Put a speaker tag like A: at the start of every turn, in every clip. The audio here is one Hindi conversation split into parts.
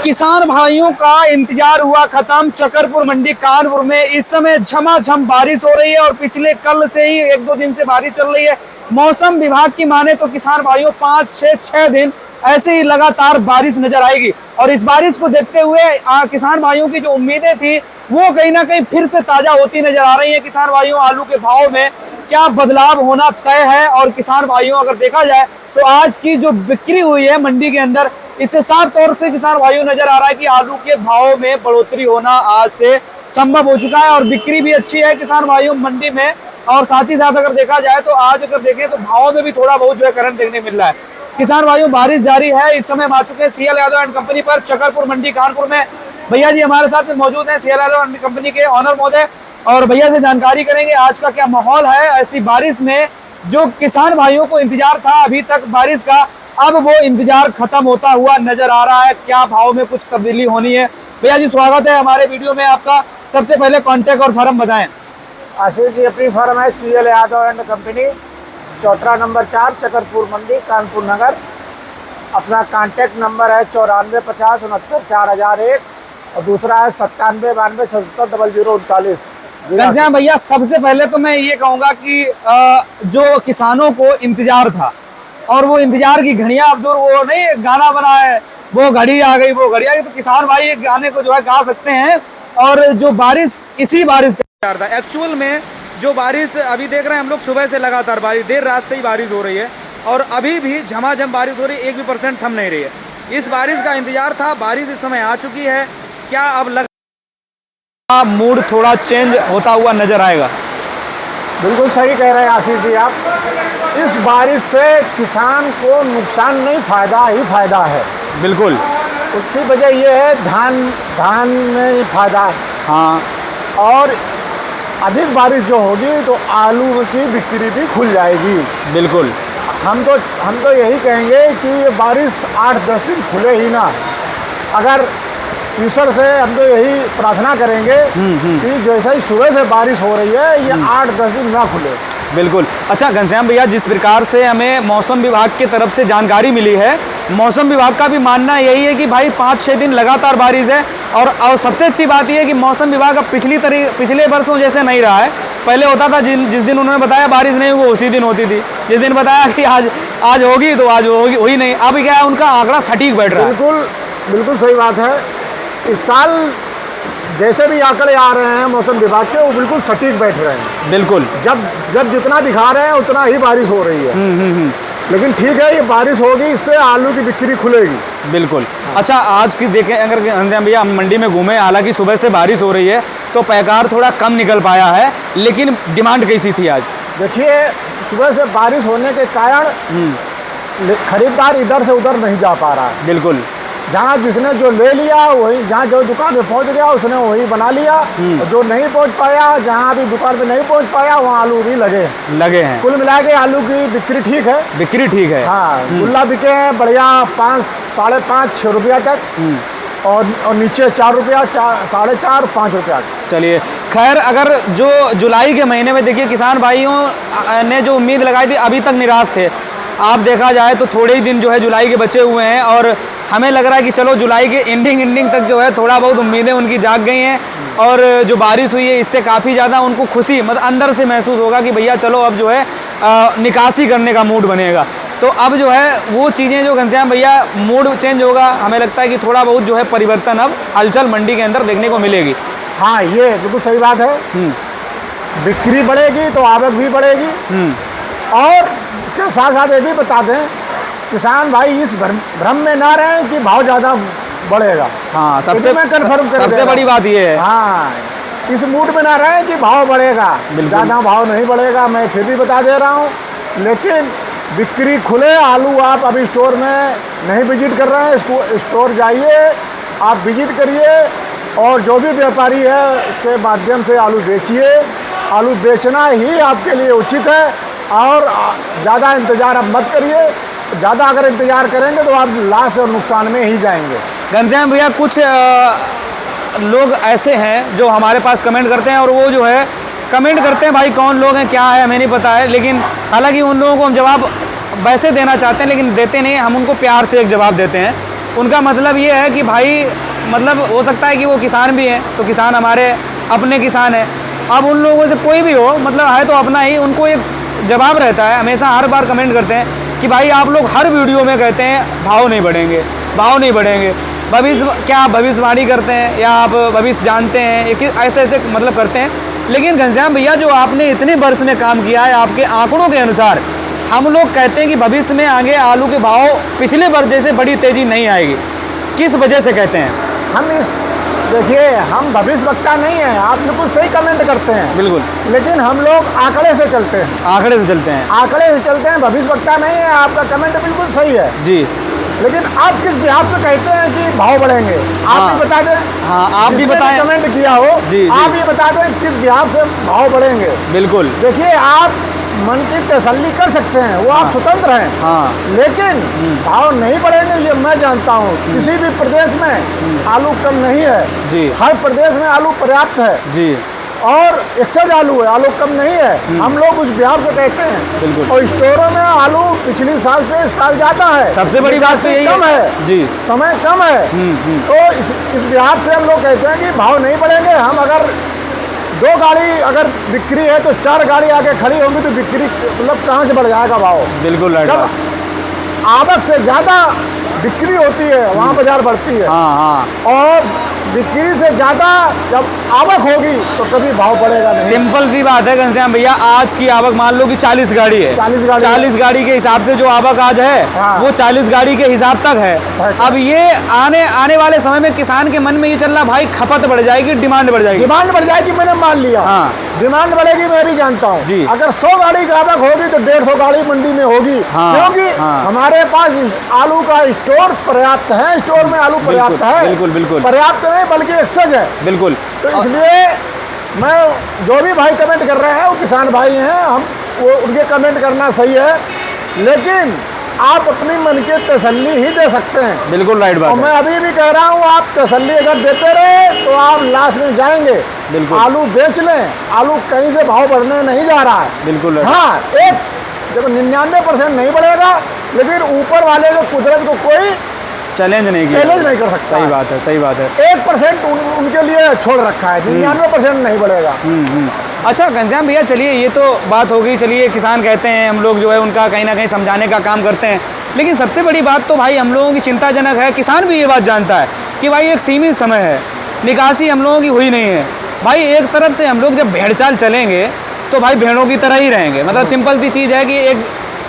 A: किसान भाइयों का इंतजार हुआ खत्म। चकरपुर मंडी कानपुर में इस समय झमाझम बारिश हो रही है और पिछले कल से ही 1-2 दिन से बारिश चल रही है। मौसम विभाग की माने तो किसान भाइयों 5-6 दिन ऐसे ही लगातार बारिश नजर आएगी और इस बारिश को देखते हुए किसान भाइयों की जो उम्मीदें थी वो कहीं ना कहीं फिर से ताजा होती नजर आ रही है। किसान भाइयों, आलू के भाव में क्या बदलाव होना तय है और किसान भाइयों अगर देखा जाए तो आज की जो बिक्री हुई है मंडी के अंदर, इससे साफ तौर से किसान भाइयों नजर आ रहा है कि आलू के भाव में बढ़ोतरी होना आज से संभव हो चुका है और बिक्री भी अच्छी है किसान भाइयों मंडी में। और साथ ही साथ अगर देखा जाए तो आज अगर देखें तो भाव में भी थोड़ा बहुत जो है करंट देखने मिल रहा है। किसान भाइयों, बारिश जारी है। इस समय हम आ चुके हैं CL यादव एंड कंपनी पर चकरपुर मंडी कानपुर में। भैया जी हमारे साथ में मौजूद है, CL यादव एंड कंपनी के ऑनर महोदय, और भैया से जानकारी करेंगे आज का क्या माहौल है ऐसी बारिश में। जो किसान भाइयों को इंतजार था अभी तक बारिश का, अब वो इंतजार खत्म होता हुआ नजर आ रहा है। क्या भाव में कुछ तब्दीली होनी है? भैया जी स्वागत है हमारे वीडियो में आपका। सबसे पहले कांटेक्ट और फर्म बताएं।
B: आशीष जी, अपनी फर्म है CL यादव एंड कंपनी, चौतरा नंबर 4, चकरपुर मंडी, कानपुर नगर। अपना कांटेक्ट नंबर है 9450694001 और दूसरा है 9792770039।
A: घनश्याम भैया, सबसे पहले तो मैं ये कहूँगा कि जो किसानों को इंतजार था और वो इंतजार की घड़ियां अब दूर, वो नहीं गाना बना है वो घड़ी आ गई वो घड़ी आ गई, तो किसान भाई ये गाने को जो है गा सकते हैं। और जो बारिश, इसी बारिश का इंतजार था एक्चुअल में। जो बारिश अभी देख रहे हैं हम लोग, सुबह से लगातार बारिश, देर रात से ही बारिश हो रही है और अभी भी झमाझम बारिश हो रही है, 1% थम नहीं रही है। इस बारिश का इंतजार था, बारिश इस समय आ चुकी है। क्या अब लग मूड थोड़ा चेंज होता हुआ नजर आएगा?
B: बिल्कुल सही कह रहे हैं आशीष जी आप। इस बारिश से किसान को नुकसान नहीं, फायदा ही फायदा है।
A: बिल्कुल,
B: उसकी वजह ये है धान में ही फायदा है।
A: हाँ,
B: और अधिक बारिश जो होगी तो आलू की बिक्री भी खुल जाएगी।
A: बिल्कुल,
B: हम तो यही कहेंगे कि ये बारिश 8-10 दिन खुले ही ना। अगर ईश्वर से हम तो यही प्रार्थना करेंगे कि जैसे ही सुबह से बारिश हो रही है ये 8-10 दिन ना खुले।
A: बिल्कुल। अच्छा घनश्याम भैया, जिस प्रकार से हमें मौसम विभाग की तरफ से जानकारी मिली है, मौसम विभाग का भी मानना यही है कि भाई 5-6 दिन लगातार बारिश है। और सबसे अच्छी बात यह है कि मौसम विभाग अब पिछले वर्षों जैसे नहीं रहा है। पहले होता था जिस दिन उन्होंने बताया बारिश नहीं होगी उसी दिन होती थी, जिस दिन बताया कि आज होगी तो आज होगी, हुई नहीं। अब क्या है, उनका आंकड़ा सटीक बैठ रहा है।
B: बिल्कुल सही बात है। इस साल जैसे भी आंकड़े आ रहे हैं मौसम विभाग के, वो बिल्कुल सटीक बैठ रहे हैं।
A: बिल्कुल,
B: जब जितना दिखा रहे हैं उतना ही बारिश हो रही है। लेकिन ठीक है, ये बारिश होगी, इससे आलू की बिक्री खुलेगी।
A: बिल्कुल। अच्छा, आज की देखें अगर भैया हम मंडी में घूमे, हालांकि सुबह से बारिश हो रही है तो पैकार थोड़ा कम निकल पाया है, लेकिन डिमांड कैसी थी आज?
B: देखिए, सुबह से बारिश होने के कारण खरीदार इधर से उधर नहीं जा पा रहा है।
A: बिल्कुल,
B: जहाँ जिसने जो ले लिया वही, जहाँ जो दुकान पे पहुँच गया उसने वही बना लिया। और जो नहीं पहुँच पाया, जहाँ अभी दुकान पे नहीं पहुँच पाया, वहाँ आलू भी लगे हैं। कुल मिला के आलू की बिक्री ठीक है।
A: बिक्री ठीक है,
B: हाँ। गुल्ला बिके हैं बढ़िया 5, 5.5, 6 रुपया तक और नीचे 4 रुपया, 4.5, 5 रुपया।
A: चलिए खैर, अगर जो जुलाई के महीने में देखिए किसान भाइयों ने जो उम्मीद लगाई थी अभी तक निराश थे। आप देखा जाए तो थोड़े ही दिन जो है जुलाई के बचे हुए हैं और हमें लग रहा है कि चलो जुलाई के एंडिंग तक जो है थोड़ा बहुत उम्मीदें उनकी जाग गई हैं और जो बारिश हुई है इससे काफ़ी ज़्यादा उनको खुशी मतलब अंदर से महसूस होगा कि भैया चलो अब जो है निकासी करने का मूड बनेगा। तो अब जो है वो चीज़ें जो घनश्याम भैया मूड चेंज होगा, हमें लगता है कि थोड़ा बहुत जो है परिवर्तन अब हलचल मंडी के अंदर देखने को मिलेगी।
B: हाँ, ये बिल्कुल सही बात है। बिक्री बढ़ेगी तो आवक भी बढ़ेगी। और इसके साथ साथ ये भी बता दें, किसान भाई इस भ्रम में ना रहे कि भाव ज़्यादा बढ़ेगा।
A: हाँ, सबसे बड़ी बात ये है।
B: हाँ, इस मूड में ना रहे कि भाव बढ़ेगा, ज़्यादा भाव नहीं बढ़ेगा। मैं फिर भी बता दे रहा हूँ, लेकिन बिक्री खुले। आलू आप अभी स्टोर में नहीं विजिट कर रहे हैं, स्टोर जाइए, आप विजिट करिए और जो भी व्यापारी है उसके माध्यम से आलू बेचिए। आलू बेचना ही आपके लिए उचित है और ज़्यादा इंतज़ार आप मत करिए। ज़्यादा अगर इंतज़ार करेंगे तो आप लॉस और नुकसान में ही जाएंगे।
A: घनश्याम भैया, कुछ लोग ऐसे हैं जो हमारे पास कमेंट करते हैं और वो जो है कमेंट करते हैं, भाई कौन लोग हैं क्या है हमें नहीं पता है, लेकिन हालांकि उन लोगों को हम जवाब वैसे देना चाहते हैं लेकिन देते नहीं, हम उनको प्यार से एक जवाब देते हैं। उनका मतलब ये है कि भाई मतलब हो सकता है कि वो किसान भी हैं, तो किसान हमारे अपने किसान हैं। अब उन लोगों से कोई भी हो, मतलब है तो अपना ही, उनको एक जवाब रहता है, हमेशा हर बार कमेंट करते हैं कि भाई आप लोग हर वीडियो में कहते हैं भाव नहीं बढ़ेंगे, भाव नहीं बढ़ेंगे। भविष्य, क्या आप भविष्यवाणी करते हैं या आप भविष्य जानते हैं, एक ऐसे ऐसे मतलब करते हैं। लेकिन घनश्याम भैया, जो आपने इतने वर्ष में काम किया है, आपके आंकड़ों के अनुसार हम लोग कहते हैं कि भविष्य में आगे आलू के भाव पिछले वर्ष जैसे बड़ी तेजी नहीं आएगी, किस वजह से कहते हैं?
B: हम देखिए, हम भविष्यवक्ता नहीं है, आप बिल्कुल सही कमेंट करते हैं,
A: बिल्कुल,
B: लेकिन हम लोग आंकड़े से चलते हैं।
A: आंकड़े से चलते हैं,
B: आंकड़े से चलते हैं, भविष्यवक्ता नहीं है। आपका कमेंट बिल्कुल सही है
A: जी।
B: लेकिन आप किस बिहाफ से कहते हैं कि भाव बढ़ेंगे? आप भी बता दें।
A: हाँ, आप भी बताएं।
B: कमेंट किया हो
A: जी,
B: आप ये बता दें किस बिहाफ से भाव बढ़ेंगे।
A: बिल्कुल,
B: देखिए, आप मन की तसल्ली कर सकते हैं, वो आप स्वतंत्र हैं।
A: हाँ,
B: लेकिन भाव नहीं बढ़ेंगे ये मैं जानता हूँ। किसी भी प्रदेश में आलू कम नहीं है
A: जी,
B: हर प्रदेश में आलू पर्याप्त है
A: जी,
B: और एक्सेस आलू है, आलू कम नहीं है। हम लोग उस बिहार से कहते हैं।
A: बिल्कुल।
B: और स्टोरों में आलू पिछली साल से इस साल ज्यादा है।
A: सबसे बड़ी बात तो यही
B: कम है
A: जी,
B: समय कम है। तो इस बिहार से हम लोग कहते हैं कि भाव नहीं बढ़ेंगे। हम अगर 2 गाड़ी अगर बिक्री है तो 4 गाड़ी आके खड़ी होंगी तो बिक्री मतलब कहाँ से बढ़ जाएगा भाव?
A: बिल्कुल राइट
B: जब
A: बात।
B: आवक से ज्यादा बिक्री होती है वहाँ बाजार बढ़ती है।
A: हाँ, हाँ,
B: और बिक्री से ज्यादा जब आवक होगी तो कभी भाव बढ़ेगा नहीं।
A: सिंपल सी बात है घनश्याम भैया, आज की आवक मान लो कि 40 गाड़ी है, 40 गाड़ी के हिसाब से जो आवक आज है,
B: हाँ।
A: वो 40 गाड़ी के हिसाब तक है।
B: हाँ।
A: अब ये आने वाले समय में किसान के मन में ये चल रहा, भाई खपत बढ़ जाएगी, डिमांड बढ़ जाएगी।
B: डिमांड बढ़ जाएगी, मैंने मान लिया।
A: हाँ।
B: डिमांड बढ़ेगी, मैं भी जानता हूँ
A: जी।
B: अगर 100 गाड़ी की आवक होगी तो 150 गाड़ी मंडी में होगी।
A: हाँ।
B: क्योंकि
A: हाँ।
B: हमारे पास आलू का स्टोर पर्याप्त है। स्टोर में आलू पर्याप्त है।
A: बिल्कुल, बिल्कुल,
B: पर्याप्त नहीं बल्कि एक्सेस है।
A: बिल्कुल।
B: तो इसलिए मैं, जो भी भाई कमेंट कर रहे हैं वो किसान भाई हैं, हम वो उनके कमेंट करना सही है, लेकिन आप अपनी मन की तसल्ली ही दे सकते हैं।
A: बिल्कुल राइट बात
B: और
A: है।
B: मैं अभी भी कह रहा हूँ, आप तसल्ली अगर देते रहे तो आप लास्ट में जाएंगे।
A: बिल्कुल।
B: आलू बेच लें, आलू कहीं से भाव बढ़ने नहीं जा रहा है।
A: बिल्कुल।
B: हाँ, एक देखो 99% नहीं बढ़ेगा, लेकिन ऊपर वाले को, कुदरत को कोई
A: चैलेंज नहीं किया,
B: चैलेंज नहीं कर सकता।
A: सही बात है, सही बात है।
B: 1% उनके लिए छोड़ रखा है, 99% नहीं बढ़ेगा।
A: अच्छा घनश्याम भैया, चलिए ये तो बात हो गई। चलिए, किसान कहते हैं, हम लोग जो है उनका कहीं ना कहीं समझाने का काम करते हैं। लेकिन सबसे बड़ी बात तो भाई हम लोगों की चिंताजनक है, किसान भी ये बात जानता है कि भाई एक सीमित समय है, निकासी हम लोगों की हुई नहीं है। भाई एक तरफ से हम लोग जब भेड़ चाल चलेंगे तो भाई भेड़ों की तरह ही रहेंगे। मतलब सिंपल सी चीज़ है कि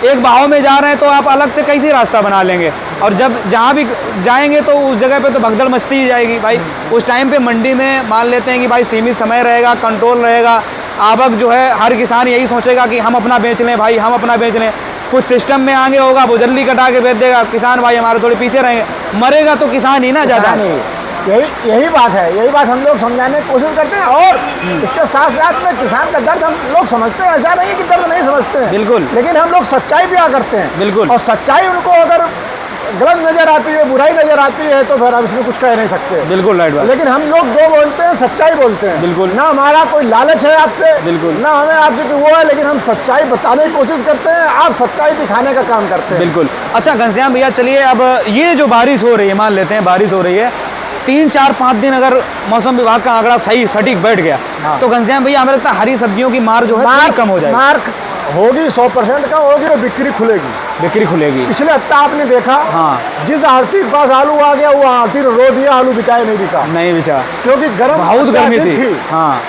A: एक भाव में जा रहे हैं तो आप अलग से कैसे रास्ता बना लेंगे, और जब जहाँ भी जाएंगे तो उस जगह पे तो भगदड़ मस्ती ही जाएगी। भाई उस टाइम पे मंडी में मान लेते हैं कि भाई सीमित समय रहेगा, कंट्रोल रहेगा, आवक जो है हर किसान यही सोचेगा कि हम अपना बेच लें, भाई हम अपना बेच लें। कुछ सिस्टम में आगे होगा, वो जल्दी कटा के बेच देगा, किसान भाई हमारे थोड़े पीछे रहेंगे। मरेगा तो किसान ही ना ज़्यादा।
B: यही बात है, यही बात हम लोग समझाने की कोशिश करते हैं। और इसके साथ साथ में किसान का दर्द हम लोग समझते हैं, ऐसा नहीं है कि दर्द नहीं समझते हैं।
A: बिल्कुल।
B: लेकिन हम लोग सच्चाई भी करते हैं।
A: बिल्कुल।
B: और सच्चाई उनको अगर गलत नजर आती है, बुराई नजर आती है, तो फिर हम इसमें कुछ कह नहीं सकते।
A: बिल्कुल राइट बात।
B: लेकिन हम लोग जो बोलते हैं सच्चाई बोलते हैं।
A: बिल्कुल।
B: ना हमारा कोई लालच है आपसे,
A: बिल्कुल,
B: ना हमें आपसे कि वो है, लेकिन हम सच्चाई बताने की कोशिश करते हैं, आप सच्चाई दिखाने का काम करते हैं।
A: बिल्कुल। अच्छा घनश्याम भैया, चलिए अब ये जो बारिश हो रही है, मान लेते हैं बारिश हो रही है, 3, 4, 5 दिन अगर मौसम विभाग का आंकड़ा सही सटीक बैठ गया,
B: हाँ।
A: तो घनश्याम भैया हमें लगता है हरी सब्जियों की मार जो है थोड़ी कम हो जाएगी।
B: मार्क होगी 100% कम होगी और बिक्री खुलेगी।
A: बिक्री खुलेगी।
B: पिछले हफ्ता आपने देखा,
A: हाँ।
B: जिस आरती के पास आलू आ गया वो आरती रो दिया, आलू बिकाए नहीं बिका।
A: नहीं बिचा,
B: क्योंकि गर्म
A: बहुत गर्मी थी। हाँ,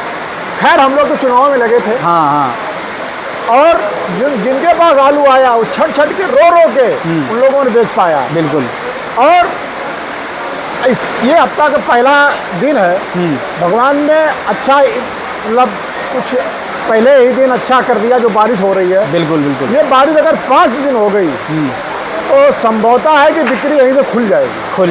B: खैर हम लोग तो चुनाव में लगे थे।
A: हाँ, हाँ,
B: और जिनके पास आलू आया वो छट के रो के उन लोगों ने बेच पाया।
A: बिल्कुल।
B: और ये हफ्ता का पहला दिन है, भगवान ने अच्छा मतलब कुछ पहले ही दिन अच्छा कर दिया जो बारिश हो रही है।
A: बिल्कुल, बिल्कुल।
B: ये बारिश अगर 5 दिन हो गई तो संभवतः है कि बिक्री यहीं से खुल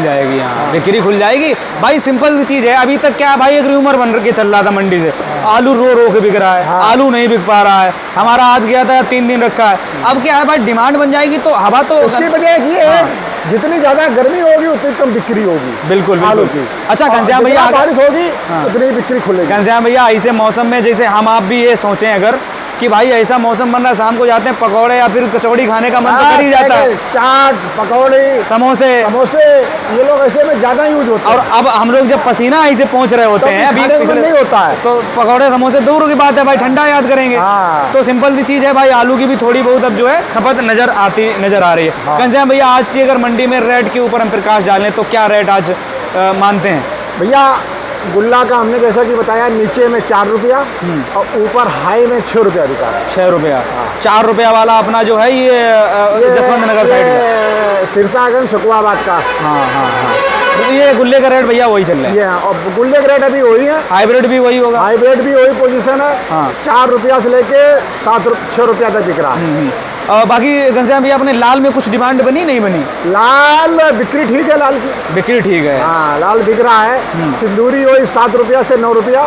B: जाएगी।
A: हाँ, बिक्री खुल जाएगी। भाई सिंपल चीज़ है, अभी तक क्या है भाई, एक रूमर बन के चल रहा था मंडी से, आलू रो के बिक रहा है। हाँ। आलू नहीं बिक पा रहा है, हमारा आज गया था 3 दिन रखा है। अब क्या है भाई, डिमांड बन जाएगी तो हवा तो
B: उसकी वजह ये है, जितनी ज्यादा गर्मी होगी उतनी कम बिक्री होगी।
A: बिल्कुल,
B: आलू
A: बिल्कुल।
B: की।
A: अच्छा घनश्याम भैया,
B: बारिश होगी उतनी बिक्री खुलेगी।
A: घनश्याम भैया, ऐसे मौसम में जैसे हम आप भी ये सोचें अगर कि भाई ऐसा मौसम बन रहा है, शाम को जाते हैं पकौड़े या फिर कचौड़ी खाने का मन तो कर ही जाता है।
B: चाट, पकौड़े,
A: समोसे
B: ये लोग ऐसे में ज्यादा यूज होते हैं।
A: और अब हम लोग जब पसीना ऐसे पहुंच रहे होते हैं अभी
B: नहीं होता है
A: तो पकौड़े समोसे दूर की बात है भाई, ठंडा याद करेंगे। तो सिंपल सी चीज है भाई, आलू की भी थोड़ी बहुत अब जो है खपत नजर आ रही है। घनश्याम भैया, आज की अगर मंडी में रेट के ऊपर हम प्रकाश डालें तो क्या रेट आज मानते हैं?
B: भैया गुल्ला का हमने जैसा कि बताया, नीचे में 4 रुपया और ऊपर हाई में 6 रुपया बिका है।
A: 6 रुपया। 4 रुपया वाला अपना जो है ये जसवंत नगर साइड का,
B: सिरसागंज सुकवाबाद का।
A: तो ये गुल्ले का रेट भैया वही चल रहा है।
B: ये और गुल्ले का रेट अभी वही है,
A: हाइब्रिड भी वही होगा।
B: हाइब्रिड भी वही पोजीशन है। 4 रुपया से लेके 6 रुपया तक बिक रहा है।
A: और बाकी घनश्याम भैया, अपने लाल में कुछ डिमांड बनी नहीं बनी?
B: लाल बिक्री ठीक है, लाल की
A: बिक्री ठीक है।
B: हाँ, लाल बिक रहा है। सिंदूरी वही 7 रुपया से 9 रुपया।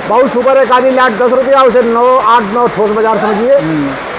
B: बहुत सुपर है, काली लाट 10 रुपया, उसे 8-9 ठोस बाजार समझिए।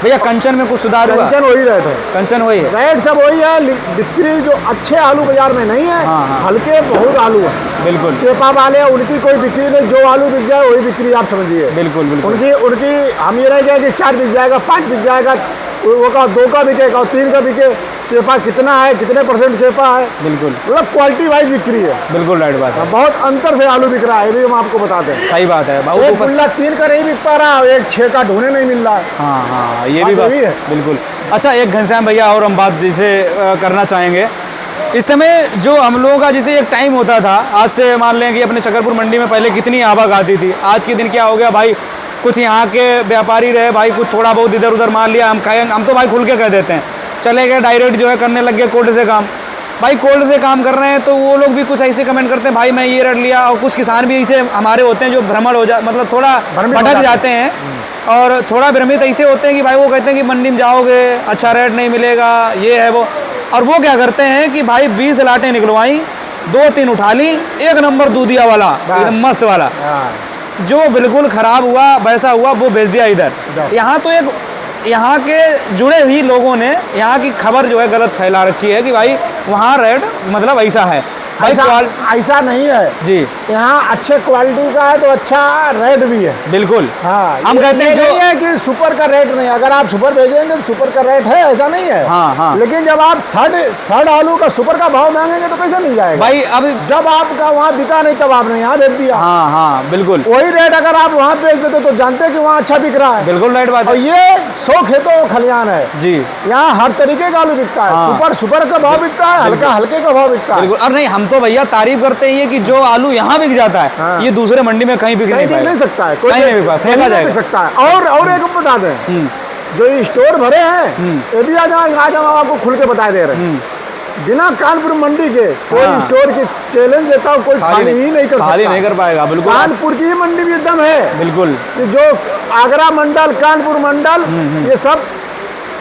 A: भैया कंचन में कुछ सुधार हुआ?
B: कंचन वही रेट है,
A: कंचन वही है,
B: रेट सब वही है। बिक्री जो अच्छे आलू बाजार में नहीं है, हल्के बहुत आलू है।
A: बिल्कुल।
B: चेपा वाले उनकी कोई बिक्री नहीं, जो आलू बिक जाए वही बिक्री आप समझिए।
A: बिल्कुल बिल्कुल।
B: उनकी हम ये रह गया कि 4 बिक जाएगा, 5 बिक जाएगा, वो का 2 का बिकेगा और 3 का बिके। चेपा कितना है, कितने % चेपा है,
A: बिल्कुल
B: मतलब क्वालिटी वाइज बिक्री है।
A: बिल्कुल राइट बात है।
B: बहुत अंतर से आलू बिक रहा है, ये भी हम आपको बताते हैं।
A: सही बात है।
B: एक गुल्ला 3 का नहीं बिक पा रहा, एक 6 का ढूंढने नहीं मिल रहा है।
A: हाँ, ये भी बात
B: है।
A: बिल्कुल। अच्छा, एक घनश्याम भैया और हम बात जिसे करना चाहेंगे, इस समय जो हम लोगों का जैसे एक टाइम होता था, आज से मान लें कि अपने चकरपुर मंडी में पहले कितनी आवक आती थी, आज के दिन क्या हो गया भाई, कुछ यहाँ के व्यापारी रहे भाई, कुछ थोड़ा बहुत इधर उधर मान लिया, हम तो भाई खुल के कह देते हैं, चले गए डायरेक्ट जो है करने लग गए कोल्ड से काम। भाई कोल्ड से काम कर रहे हैं तो वो लोग भी कुछ ऐसे कमेंट करते हैं, भाई मैं ये रेट लिया। और कुछ किसान भी ऐसे हमारे होते हैं जो भ्रमण हो मतलब थोड़ा भटक जाते हैं और थोड़ा भ्रमित ऐसे होते हैं कि भाई वो कहते हैं कि मंडी में जाओगे अच्छा रेट नहीं मिलेगा, ये है वो। और वो क्या करते हैं कि भाई 20 लाटें निकलवाई, 2-3 उठा ली, 1 नंबर दूधिया वाला एकदम मस्त वाला, जो बिल्कुल खराब हुआ वैसा हुआ वो भेज दिया इधर। यहाँ तो एक यहाँ के जुड़े हुई लोगों ने यहाँ की खबर जो है गलत फैला रखी है कि भाई वहाँ रेट मतलब ऐसा है।
B: ऐसा नहीं है
A: जी,
B: यहाँ अच्छे क्वालिटी का है तो अच्छा रेट भी है।
A: बिल्कुल।
B: हाँ,
A: हम कहते हैं जो
B: है कि सुपर का रेट नहीं, अगर आप सुपर भेजेंगे तो सुपर का रेट है, ऐसा नहीं है।
A: हाँ।
B: लेकिन जब आप थर्ड आलू का सुपर का भाव मांगेंगे तो कैसे मिल जाएगा
A: भाई? अब
B: जब आपका वहाँ बिका नहीं तब आपने यहाँ भेज दिया।
A: हाँ बिल्कुल।
B: वही रेट अगर आप वहाँ बेच देते तो जानते कि वहाँ अच्छा बिक रहा है।
A: बिल्कुल राइट बात है।
B: और ये 100 खेतों खलियान है
A: जी,
B: यहाँ हर तरीके का आलू बिकता है। सुपर का भाव बिकता है, हल्के का भाव बिकता है।
A: बिल्कुल। और नहीं, हम तो भैया तारीफ करते हैं कि जो आलू यहाँ बिक जाता है ये दूसरे मंडी में कहीं बिक नहीं
B: सकता है,
A: कहीं नहीं बिक पाता, फेंका जाएगा
B: सकता है। और एक बता दें, जो ये स्टोर भरे हैं ये भी आज हम आपको खुल के बता दे रहे हैं, बिना कानपुर मंडी के कोई स्टोर के चैलेंज देता हूँ, कोई खाली ही नहीं कर सकता,
A: खाली नहीं कर पाएगा। बिल्कुल,
B: कानपुर की मंडी भी एकदम है।
A: बिल्कुल,
B: जो आगरा मंडल, कानपुर मंडल, ये सब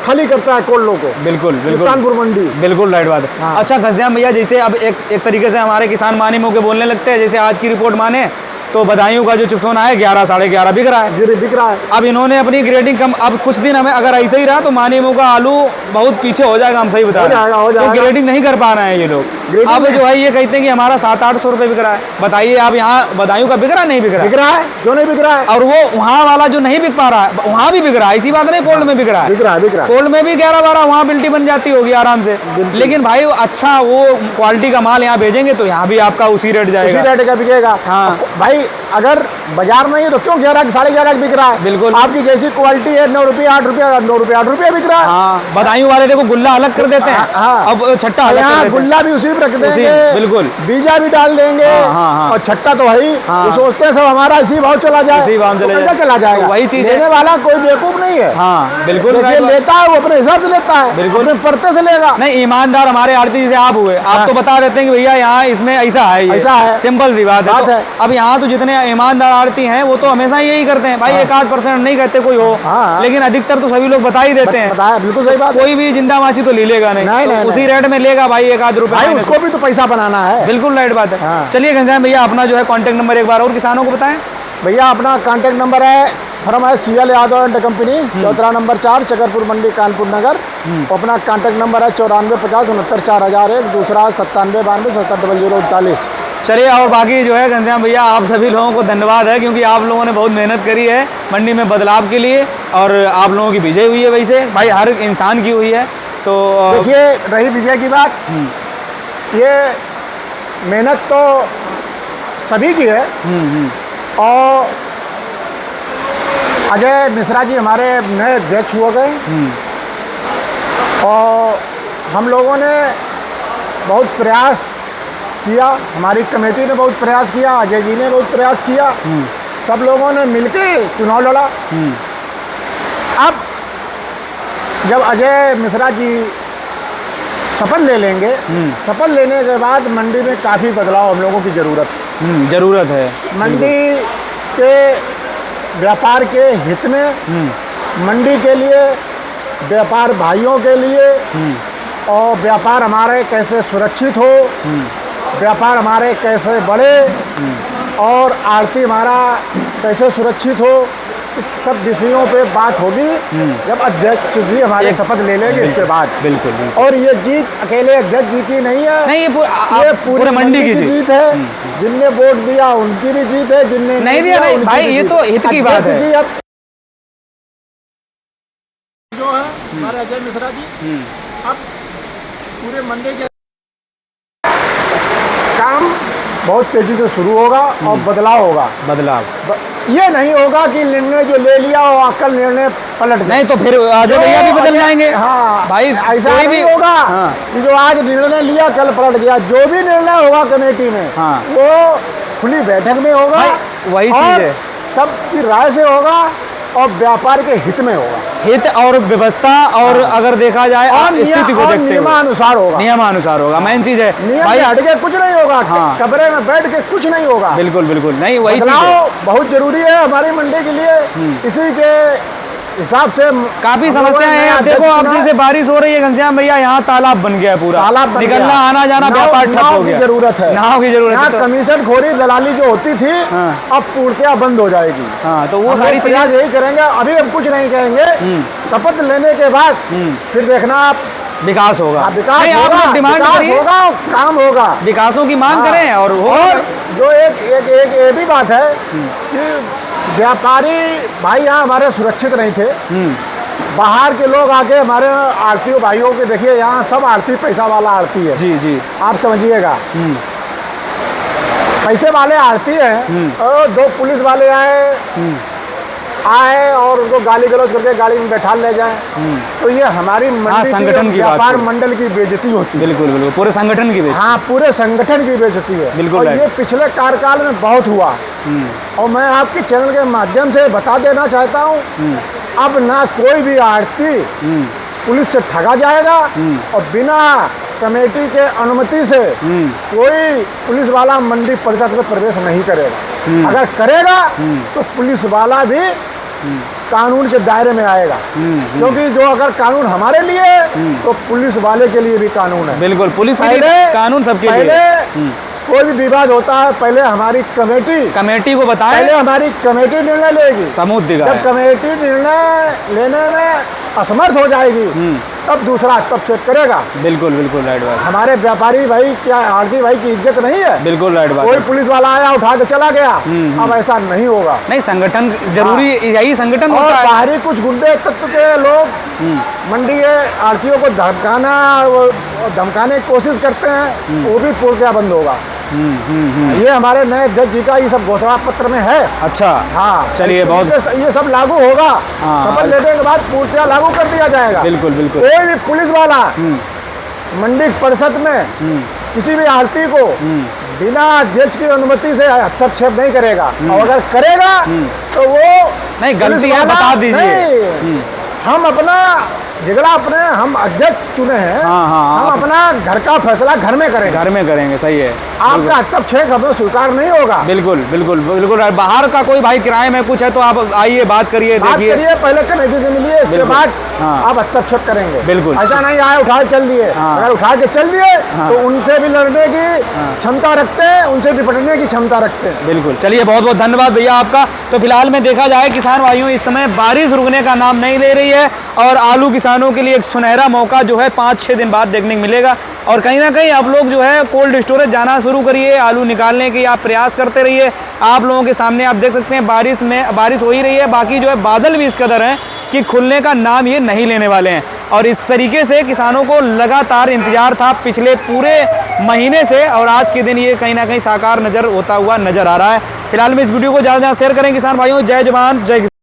B: खाली करता है कोल्डों को।
A: बिल्कुल बिल्कुल,
B: कानपुर मंडी।
A: बिल्कुल राइट बात है। अच्छा घनश्याम भैया, जैसे अब एक तरीके से हमारे किसान मानी मुँह के बोलने लगते हैं, जैसे आज की रिपोर्ट माने तो बदायूं का जो चिप्सोना है 11 साढ़े 11 बिक रहा है।
B: बिक रहा है।
A: अब इन्होंने अपनी ग्रेडिंग कम, अब कुछ दिन हमें अगर ऐसे ही रहा तो मानी मुँह का आलू बहुत पीछे हो जाएगा, हम सही बता रहे हैं। तो ग्रेडिंग नहीं कर पा रहे हैं ये लोग। अब जो है ये कहते हैं कि हमारा 700-800 रुपये बिक रहा है। बताइए आप, यहाँ बदायूं का बिक रहा है नहीं बिक रहा है?
B: बिक रहा है, क्यों नहीं बिक रहा है?
A: और वो वहाँ वाला जो नहीं बिक पा रहा है वहाँ भी बिक रहा है, ऐसी बात नहीं कोल्ड में बिक रहा है।
B: बिक रहा है।
A: कोल्ड में भी 11-12 वहाँ बिल्टी बन जाती होगी आराम से। लेकिन भाई अच्छा वो क्वालिटी का माल यहाँ भेजेंगे तो यहाँ भी आपका उसी रेट जाएगा,
B: उसी रेट का बिकेगा।
A: हाँ
B: भाई, अगर बाजार में ही तो क्यों 11 साढ़े 11 बिक रहा है?
A: बिल्कुल,
B: आपकी जैसी क्वालिटी है 9 रुपये 8 रुपये 9 रुपये 8 रुपये बिक रहा है।
A: हाँ, बदायूं वाले देखो गुल्ला अलग कर देते हैं, अब छट्टा अलग कर देते हैं।
B: गुल्ला भी उसी पे रख देंगे,
A: बिल्कुल,
B: बीजा भी डाल देंगे और छट्टा तो वही। वो सोचते हैं सब हमारा इसी भाव चला जाए,
A: इसी भाव
B: चला जाएगा।
A: वही चीज
B: लेने वाला कोई बेवकूफ नहीं है।
A: हाँ बिल्कुल,
B: लेता है वो अपने हिसाब से लेता है,
A: बिल्कुल
B: अपने परते से लेगा।
A: नहीं, ईमानदार हमारे आड़ती जैसे आप हुए, आप तो बता देते हैं कि भैया यहाँ इसमें ऐसा है,
B: ऐसा है,
A: सिंपल सी बात है। अब यहाँ तो जितने ईमानदार आड़ती हैं वो तो हमेशा यही करते हैं भाई, 1-8% नहीं कहते कोई हो, लेकिन अधिकतर तो सभी लोग बता ही देते हैं।
B: बिल्कुल सही बात।
A: कोई भी जिंदा माछी तो ले लेगा नहीं, उसी रेट में लेगा भाई, 1-8 रुपए,
B: उसको भी तो पैसा बनाना है।
A: बिल्कुल राइट बात है। चलिए घनश्याम भैया, अपना जो है कॉन्टेक्ट नंबर एक बार और किसानों को बताएं।
B: भैया अपना कॉन्टेक्ट नंबर है, फर्म है CL यादव एंड कंपनी, चौतरा नंबर 4, चकरपुर मंडी, कानपुर नगर। अपना कॉन्टेक्ट नंबर है 94 50 69 4001, दूसरा 97 92 70 00 39।
A: चलिए, और बाकी जो है घनश्याम भैया, आप सभी लोगों को धन्यवाद है, क्योंकि आप लोगों ने बहुत मेहनत करी है मंडी में बदलाव के लिए, और आप लोगों की विजय हुई है। वैसे भाई हर इंसान की हुई है। तो
B: देखिए, रही विजय की बात, ये मेहनत तो सभी की है। और अजय मिश्रा जी हमारे नए अध्यक्ष हो गए, और हम लोगों ने बहुत प्रयास किया, हमारी कमेटी ने बहुत प्रयास किया, अजय जी ने बहुत प्रयास किया, सब लोगों ने मिलकर चुनाव लड़ा। अब जब अजय मिश्रा जी शपथ ले लेंगे, शपथ लेने के बाद मंडी में काफ़ी बदलाव हम लोगों की ज़रूरत है। मंडी के व्यापार के हित में, मंडी के लिए, व्यापार भाइयों के लिए, और व्यापार हमारे कैसे सुरक्षित हो, व्यापार हमारे कैसे बढ़े, और आरती हमारा कैसे सुरक्षित हो, इस सब विषयों पे बात होगी जब अध्यक्ष जी हमारे शपथ ले लेंगे इसके बाद।
A: बिल्कुल।
B: और ये जीत अकेले अध्यक्ष जी की नहीं है,
A: नहीं,
B: ये पूरे मंडी की जीत है। जिनने वोट दिया उनकी भी जीत है, जिनने
A: नहीं दिया नहीं भाई, ये तो हित की बात है।
B: जी अब जो है हमारे अजय मिश्रा जी, अब पूरे मंडी के काम बहुत तेजी से शुरू होगा और बदलाव होगा। ये नहीं होगा कि निर्णय जो ले लिया और आकल निर्णय पलट
A: नहीं, तो फिर अजय भैया भी बदल जाएंगे।
B: हाँ
A: भाई,
B: ऐसा नहीं होगा कि जो आज निर्णय लिया कल पलट गया। जो भी निर्णय होगा कमेटी में, वो खुली बैठक में होगा,
A: वही चीज है,
B: सबकी राय से होगा और व्यापार के हित में होगा।
A: हित और व्यवस्था, और अगर देखा जाए स्थिति को देखते हुए
B: नियमानुसार होगा।
A: मेन चीज है
B: भाई, हट के कुछ नहीं होगा। कमरे में बैठ के कुछ नहीं होगा।
A: बिल्कुल नहीं, वही चीज
B: है। बहुत जरूरी है हमारी मंडी के लिए। इसी के हिसाब से
A: काफी समस्याएं हैं। अब देखो, अब जैसे बारिश हो रही है घनश्याम भैया, यहाँ तालाब बन गया पूरा, निकलना आना जाना व्यापार ठप हो गया।
B: जरूरत है,
A: नाव की जरूरत है।
B: कमीशन खोरी दलाली जो होती थी, अब पूर्णतया बंद हो जाएगी।
A: तो वो सारी चीजें
B: यही करेंगे। अभी हम कुछ नहीं करेंगे, शपथ लेने के बाद फिर देखना आप
A: विकास होगा।
B: विकास होगा,
A: डिमांड
B: होगा, काम होगा,
A: विकासों की मांग करें। और
B: जो एक ये भी बात है कि व्यापारी भाई यहाँ हमारे सुरक्षित नहीं थे। बाहर के लोग आके हमारे आरती भाइयों के, देखिए यहाँ सब आरती पैसा वाला आरती है।
A: जी
B: आप समझिएगा, पैसे वाले आरती हैं। और दो पुलिस वाले आए और उनको गाली गलौज करके गाड़ी में बैठा ले जाए, तो ये हमारी
A: संगठन की
B: व्यापार मंडल की बेइज्जती होती है।
A: बिल्कुल पूरे संगठन की बेइज्जती।
B: हाँ, पूरे संगठन की बेइज्जती है।
A: बिल्कुल।
B: और ये पिछले कार्यकाल में बहुत हुआ। और मैं आपके चैनल के माध्यम से बता देना चाहता हूँ, अब ना कोई भी आरती पुलिस से ठगा जाएगा, और बिना कमेटी के अनुमति से कोई पुलिस वाला मंडी परिषद में प्रवेश नहीं करेगा। अगर करेगा तो पुलिस वाला भी कानून के दायरे में आएगा, क्योंकि जो अगर कानून हमारे लिए है तो पुलिस वाले के लिए भी कानून है।
A: बिल्कुल, पुलिस के लिए कानून सबके लिए।
B: कोई भी विवाद होता है, पहले हमारी कमेटी को बताएं। पहले हमारी कमेटी निर्णय लेगी। जब कमेटी निर्णय लेने में असमर्थ हो जाएगी, तब दूसरा हस्तक्षेप करेगा।
A: बिल्कुल राइट बात।
B: हमारे व्यापारी भाई, क्या आरती भाई की इज्जत नहीं है?
A: बिल्कुल राइट बात।
B: कोई पुलिस वाला आया उठा के चला गया, अब ऐसा नहीं होगा।
A: नहीं, संगठन जरूरी, यही संगठन
B: और बाहरी कुछ गुंडे तत्व के लोग मंडी के आरतियों को धमकाने की कोशिश करते हैं, वो भी पूर्णतया बंद होगा। ये हमारे नए अध्यक्ष जी का ये सब घोषणा पत्र में है।
A: अच्छा,
B: हाँ,
A: चलिए, बहुत
B: ये सब लागू होगा। शपथ लेने के बाद पूर्णतया लागू कर दिया जाएगा।
A: बिल्कुल
B: कोई भी पुलिस वाला मंडी परिषद में किसी भी आरती को बिना अध्यक्ष की अनुमति से हस्तक्षेप नहीं करेगा। और अगर करेगा तो वो
A: नहीं, गलती है, बता दीजिए।
B: हम अपना झगड़ा हम अध्यक्ष चुने हैं। हम अपना घर का फैसला घर में करेंगे।
A: सही है।
B: आपका हस्तक्षेप हमें स्वीकार नहीं होगा।
A: बिल्कुल। बाहर का कोई भाई किराए में कुछ है तो आप आइए, बात करिए, देखिए।
B: पहले कमेटी से मिलिए, इसके बाद आप हस्तक्षेप करेंगे।
A: बिल्कुल,
B: ऐसा नहीं आए उठा के चल दिए। अगर उठा के चल दिए तो उनसे भी लड़ने की क्षमता रखते हैं, उनसे निपटने की क्षमता रखते हैं।
A: बिल्कुल। चलिए, बहुत धन्यवाद भैया आपका। तो फिलहाल में देखा जाए किसान भाइयों, इस समय बारिश रुकने का नाम नहीं ले रही है और आलू की किसानों के लिए एक सुनहरा मौका जो है 5-6 दिन बाद देखने को मिलेगा। और कहीं ना कहीं आप लोग जो है कोल्ड स्टोरेज जाना शुरू करिए, आलू निकालने के आप प्रयास करते रहिए। आप लोगों के सामने आप देख सकते हैं बारिश हो ही रही है, बाकी जो है बादल भी इस कदर हैं कि खुलने का नाम ये नहीं लेने वाले हैं। और इस तरीके से किसानों को लगातार इंतजार था पिछले पूरे महीने से, और आज के दिन ये कहीं ना कहीं साकार होता हुआ नजर आ रहा है। फिलहाल में इस वीडियो को ज़्यादा शेयर करें किसान भाइयों। जय जवान जय किसान।